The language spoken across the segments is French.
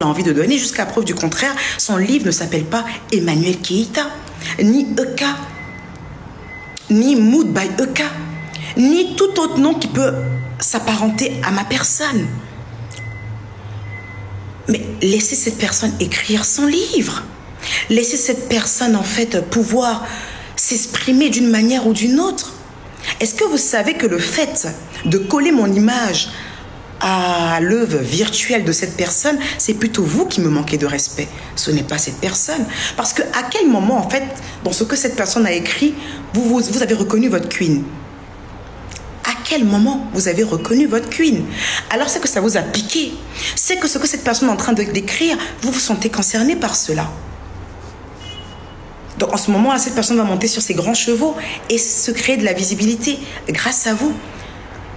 envie de donner. Jusqu'à preuve du contraire, son livre ne s'appelle pas Emmanuel Keïta, ni Eka, ni Mood by Eka, ni tout autre nom qui peut s'apparenter à ma personne. Mais laissez cette personne écrire son livre. Laissez cette personne, en fait, pouvoir s'exprimer d'une manière ou d'une autre. Est-ce que vous savez que le fait de coller mon image à l'œuvre virtuelle de cette personne, c'est plutôt vous qui me manquez de respect. Ce n'est pas cette personne. Parce que à quel moment, en fait, dans ce que cette personne a écrit, vous avez reconnu votre queen? À quel moment vous avez reconnu votre queen? Alors c'est que ça vous a piqué. C'est que ce que cette personne est en train d'écrire, vous vous sentez concerné par cela. Donc en ce moment-là, cette personne va monter sur ses grands chevaux et se créer de la visibilité grâce à vous.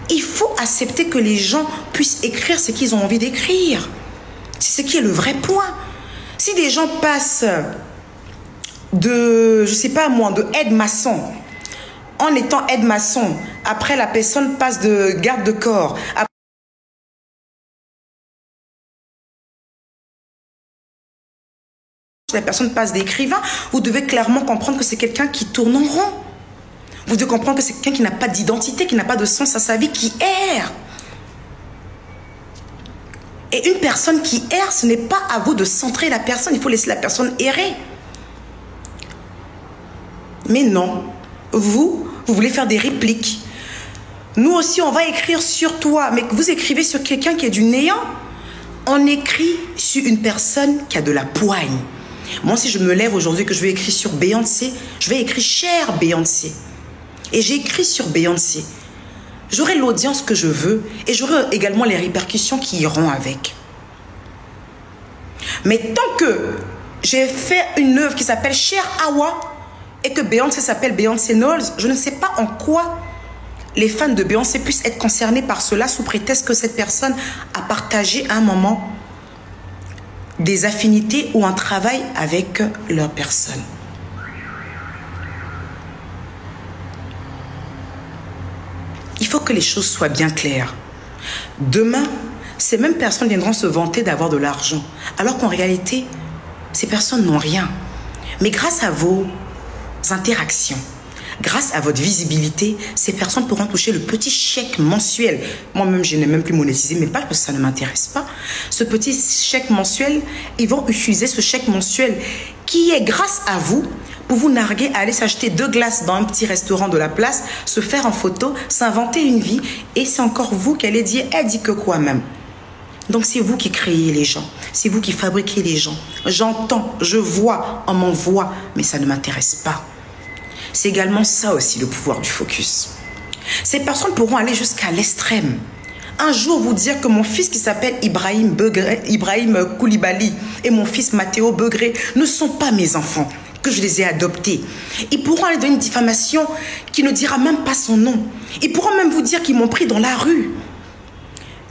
Il faut accepter que les gens puissent écrire ce qu'ils ont envie d'écrire. C'est ce qui est le vrai point. Si des gens passent de, je sais pas moi, de aide-maçon, en étant aide-maçon, après la personne passe de garde de corps, la personne passe d'écrivain, vous devez clairement comprendre que c'est quelqu'un qui tourne en rond. Vous devez comprendre que c'est quelqu'un qui n'a pas d'identité, qui n'a pas de sens à sa vie, qui erre. Et une personne qui erre, ce n'est pas à vous de centrer la personne, il faut laisser la personne errer. Mais non, vous voulez faire des répliques. Nous aussi, on va écrire sur toi, mais vous écrivez sur quelqu'un qui est du néant. On écrit sur une personne qui a de la poigne. Moi, si je me lève aujourd'hui et que je vais écrire sur Beyoncé, je vais écrire « Cher Beyoncé ». Et j'ai écrit sur Beyoncé. J'aurai l'audience que je veux et j'aurai également les répercussions qui iront avec. Mais tant que j'ai fait une œuvre qui s'appelle Cher Awa et que Beyoncé s'appelle Beyoncé Knowles, je ne sais pas en quoi les fans de Beyoncé puissent être concernés par cela sous prétexte que cette personne a partagé à un moment des affinités ou un travail avec leur personne. Il faut que les choses soient bien claires. Demain, ces mêmes personnes viendront se vanter d'avoir de l'argent, alors qu'en réalité, ces personnes n'ont rien. Mais grâce à vos interactions, grâce à votre visibilité, ces personnes pourront toucher le petit chèque mensuel. Moi-même, je n'ai même plus monétisé mes pages parce que ça ne m'intéresse pas. Ce petit chèque mensuel, ils vont utiliser ce chèque mensuel qui est grâce à vous pour vous narguer à aller s'acheter 2 glaces dans un petit restaurant de la place, se faire en photo, s'inventer une vie et c'est encore vous qui allez dire, elle dit que quoi même. Donc c'est vous qui créez les gens, c'est vous qui fabriquez les gens. J'entends, je vois, on m'envoie, mais ça ne m'intéresse pas. C'est également ça aussi le pouvoir du focus. Ces personnes pourront aller jusqu'à l'extrême. Un jour vous dire que mon fils qui s'appelle Ibrahim Koulibaly et mon fils Mathéo Begré ne sont pas mes enfants, que je les ai adoptés. Ils pourront aller dans une diffamation qui ne dira même pas son nom. Ils pourront même vous dire qu'ils m'ont pris dans la rue.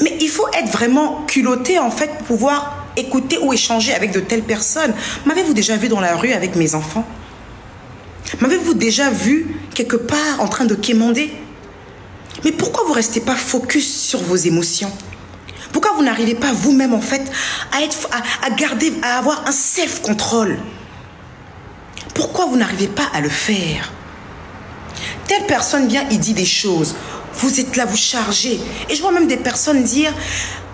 Mais il faut être vraiment culotté en fait pour pouvoir écouter ou échanger avec de telles personnes. M'avez-vous déjà vu dans la rue avec mes enfants? M'avez-vous déjà vu quelque part en train de quémander? Mais pourquoi vous ne restez pas focus sur vos émotions? Pourquoi vous n'arrivez pas vous-même en fait à avoir un self-control? Pourquoi vous n'arrivez pas à le faire? Telle personne vient, il dit des choses. Vous êtes là, vous chargez. Et je vois même des personnes dire,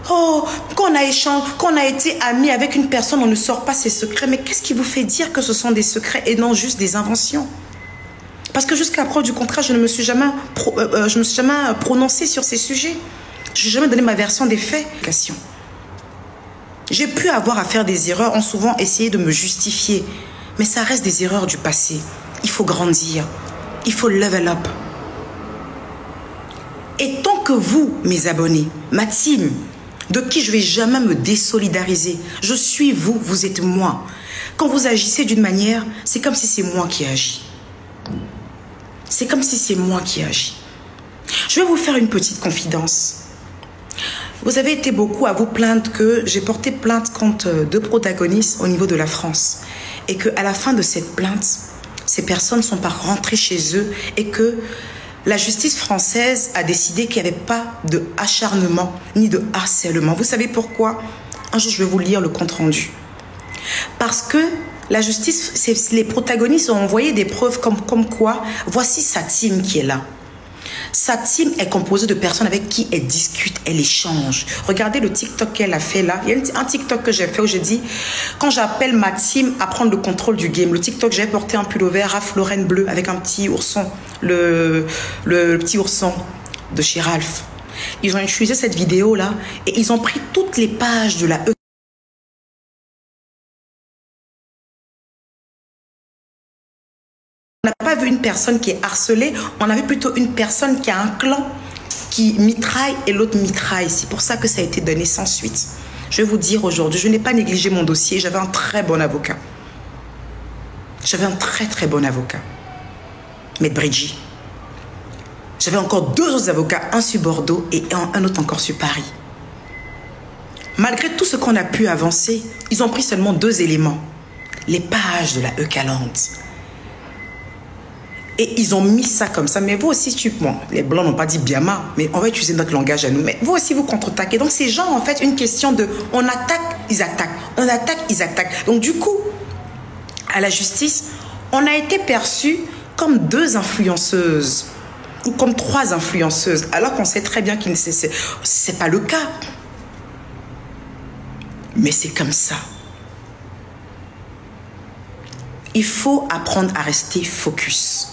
oh, quand on a été amis avec une personne, on ne sort pas ses secrets. Mais qu'est-ce qui vous fait dire que ce sont des secrets et non juste des inventions? Parce que jusqu'à preuve du contraire, je ne me suis jamais prononcée sur ces sujets. Je n'ai jamais donné ma version des faits. J'ai pu avoir à faire des erreurs, ont souvent essayé de me justifier. Mais ça reste des erreurs du passé. Il faut grandir. Il faut level up. Et tant que vous, mes abonnés, ma team, de qui je ne vais jamais me désolidariser, je suis vous, vous êtes moi. Quand vous agissez d'une manière, c'est comme si c'est moi qui agis. C'est comme si c'est moi qui agis. Je vais vous faire une petite confidence. Vous avez été beaucoup à vous plaindre que j'ai porté plainte contre 2 protagonistes au niveau de la France. Et qu'à la fin de cette plainte, ces personnes ne sont pas rentrées chez eux et que la justice française a décidé qu'il n'y avait pas de acharnement ni de harcèlement. Vous savez pourquoi? Un jour, je vais vous lire le compte-rendu. Parce que la justice, les protagonistes ont envoyé des preuves comme quoi, voici sa team qui est là. Sa team est composée de personnes avec qui elle discute, elle échange. Regardez le TikTok qu'elle a fait là. Il y a un TikTok que j'ai fait où je dis, quand j'appelle ma team à prendre le contrôle du game, le TikTok, j'ai porté un pull vert Ralph Lauren bleu avec un petit ourson, le petit ourson de chez Ralph. Ils ont utilisé cette vidéo là et ils ont pris toutes les pages de la E. On n'a pas vu une personne qui est harcelée, on a vu plutôt une personne qui a un clan qui mitraille et l'autre mitraille. C'est pour ça que ça a été donné sans suite. Je vais vous dire aujourd'hui, je n'ai pas négligé mon dossier, j'avais un très bon avocat. J'avais un très bon avocat. Maître Bridgie. J'avais encore 2 autres avocats, un sur Bordeaux et un autre encore sur Paris. Malgré tout ce qu'on a pu avancer, ils ont pris seulement 2 éléments. Les pages de la Eucalante. Et ils ont mis ça comme ça. Mais vous aussi, bon, les Blancs n'ont pas dit Biama, mais on va utiliser notre langage à nous. Mais vous aussi, vous contre-attaquez. Donc, c'est genre, en fait, une question de on attaque, ils attaquent. On attaque, ils attaquent. Donc, du coup, à la justice, on a été perçus comme 2 influenceuses ou comme 3 influenceuses, alors qu'on sait très bien que c'est pas le cas. Mais c'est comme ça. Il faut apprendre à rester focus.